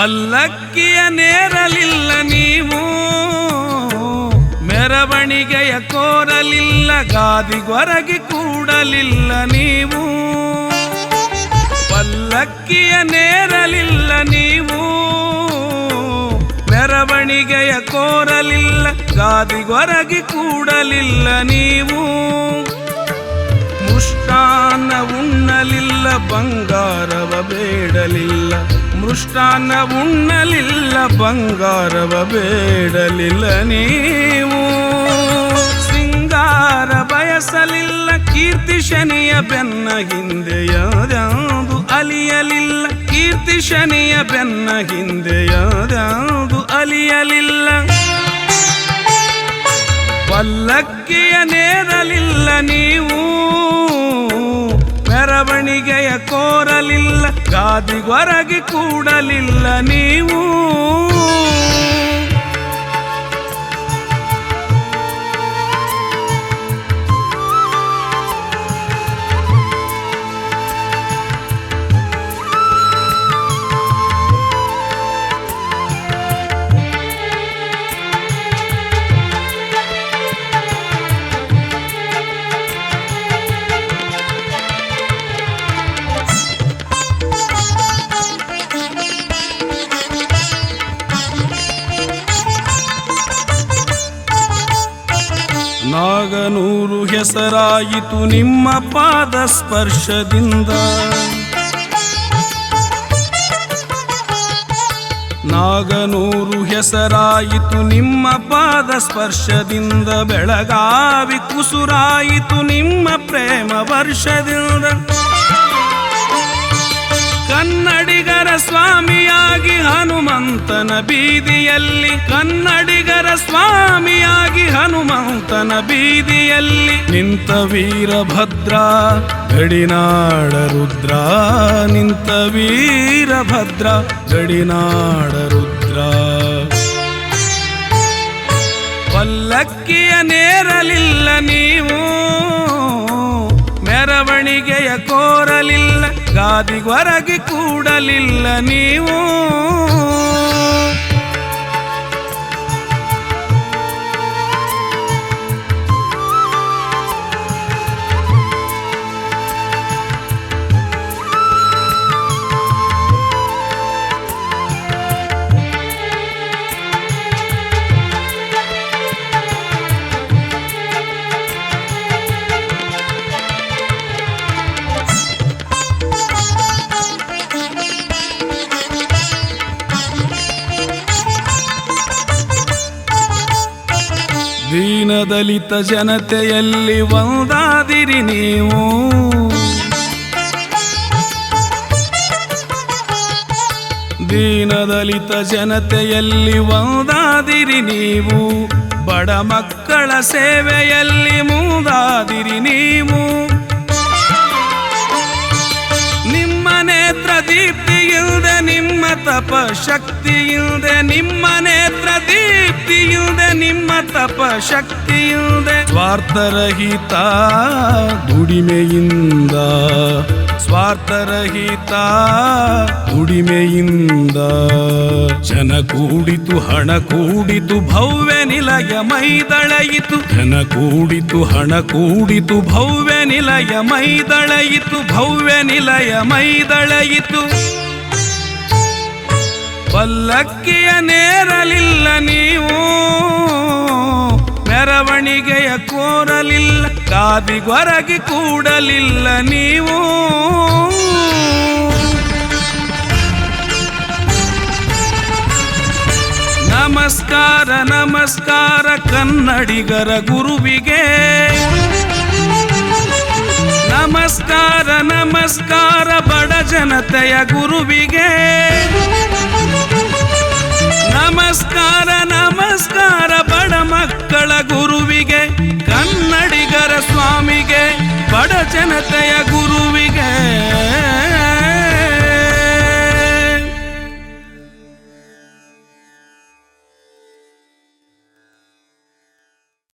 ಪಲ್ಲಕ್ಕಿಯ ನೇರಲಿಲ್ಲ ನೀವು, ಮೆರವಣಿಗೆಯ ಕೋರಲಿಲ್ಲ, ಗಾದಿಗೊರಗಿ ಕೂಡಲಿಲ್ಲ ನೀವು. ಪಲ್ಲಕ್ಕಿಯ ನೇರಲಿಲ್ಲ ನೀವು, ಮೆರವಣಿಗೆಯ ಕೋರಲಿಲ್ಲ, ಗಾದಿಗೊರಗಿ ಕೂಡಲಿಲ್ಲ ನೀವು. ಮೃಷ್ಟಾನ್ನ ಉಣ್ಣಲಿಲ್ಲ, ಬಂಗಾರವ ಬೇಡಲಿಲ್ಲ, ಮೃಷ್ಟಾನ್ನ ಉಣ್ಣಲಿಲ್ಲ, ಬಂಗಾರವ ಬೇಡಲಿಲ್ಲ ನೀವು. ಸಿಂಗಾರ ಬಯಸಲಿಲ್ಲ, ಕೀರ್ತಿ ಶನಿಯ ಬೆನ್ನ ಹಿಂದೆ ಯಾವ್ದು ಅಲಿಯಲಿಲ್ಲ, ಕೀರ್ತಿ ಶನಿಯ ಬೆನ್ನ ಹಿಂದೆ ಯಾವ್ದು ಅಲಿಯಲಿಲ್ಲ. ಪಲ್ಲಕ್ಕಿಯ ನೇರಲಿಲ್ಲ ನೀವು, ಮೆರವಣಿಗೆಯ ಕೋರಲಿಲ್ಲ, ಗಾದಿಗೊರಗಿ ಕೂಡಲಿಲ್ಲ ನೀವು. ನಾಗನೂರು ಹೆಸರಾಯಿತು ನಿಮ್ಮ ಪಾದ ಸ್ಪರ್ಶದಿಂದ, ನಾಗನೂರು ಹೆಸರಾಯಿತು ನಿಮ್ಮ ಪಾದ ಸ್ಪರ್ಶದಿಂದ, ಬೆಳಗಾವಿ ಕುಸುರಾಯಿತು ನಿಮ್ಮ ಪ್ರೇಮ ವರ್ಷದಿಂದ. ಕನ್ನಡಿಗರ ಸ್ವಾಮಿಯಾಗಿ ಹನುಮಂತನ ಬೀದಿಯಲ್ಲಿ, ಕನ್ನಡಿಗರ ಸ್ವಾಮಿಯಾಗಿ ಹನುಮಂತನ ಬೀದಿಯಲ್ಲಿ ನಿಂತ ವೀರಭದ್ರ ಗಡಿನಾಡ ರುದ್ರ, ನಿಂತ ವೀರಭದ್ರ ಗಡಿನಾಡ ರುದ್ರ. ಪಲ್ಲಕ್ಕಿಯ ನೇರಲಿಲ್ಲ ನೀವು, ಮೆರವಣಿಗೆಯ ಕೋರಲಿಲ್ಲ, ಗಾದಿಗೊರಗಿ ಕೂಡಲಿಲ್ಲ ನೀವು. ದೀನದಲಿತ ಜನತೆಯಲ್ಲಿ ಒಂದಾದಿರಿ ನೀವು, ದೀನದಲಿತ ಜನತೆಯಲ್ಲಿ ಒಂದಾದಿರಿ ನೀವು. ಬಡ ಮಕ್ಕಳ ಸೇವೆಯಲ್ಲಿ ಮುಂದಾದಿರಿ ನೀವು. ನಿಮ್ಮ ನೇತ್ರ ದೀಪ್ತಿಯಿಲ್ಲದೆ, ನಿಮ್ಮ ತಪ ಶಕ್ತಿಯಿಲ್ಲದೆ, ನಿಮ್ಮ ನೇತ್ರ ದೀಪ್ತಿಯಿಲ್ಲದೆ, ನಿಮ್ಮ ತಪ ಶಕ್ತಿಯಿಲ್ಲದೆ, ಸ್ವಾರ್ಥರಹಿತ ದುಡಿಮೆಯಿಂದ, ಸ್ವಾರ್ಥರಹಿತ ದುಡಿಮೆಯಿಂದ ಜನ ಕೂಡಿತು, ಹಣ ಕೂಡಿತು, ಭವ್ಯ ನಿಲಯ ಮೈದಳೆಯಿತು. ಜನ ಕೂಡಿತು, ಹಣ ಕೂಡಿತು, ಭವ್ಯ ನಿಲಯ ಮೈದಳೆಯಿತು, ಭವ್ಯ ನಿಲಯ ಮೈದಳೆಯಿತು. ಪಲ್ಲಕ್ಕಿಯ ನೇರಲಿಲ್ಲ ನೀವು, ಮೆರವಣಿಗೆಯ ಕೋರಲಿಲ್ಲ, ಗಾದಿಗೊರಗಿ ಕೂಡಲಿಲ್ಲ ನೀವು. ನಮಸ್ಕಾರ ನಮಸ್ಕಾರ ಕನ್ನಡಿಗರ ಗುರುವಿಗೆ, ನಮಸ್ಕಾರ ನಮಸ್ಕಾರ ಬಡ ಜನತೆಯ ಗುರುವಿಗೆ, ನಮಸ್ಕಾರ ನಮಸ್ಕಾರ ಬಡ ಮಕ್ಕಳ ಗುರುವಿಗೆ, ಕನ್ನಡಿಗರ ಸ್ವಾಮಿಗೆ, ಬಡ ಜನತೆಯ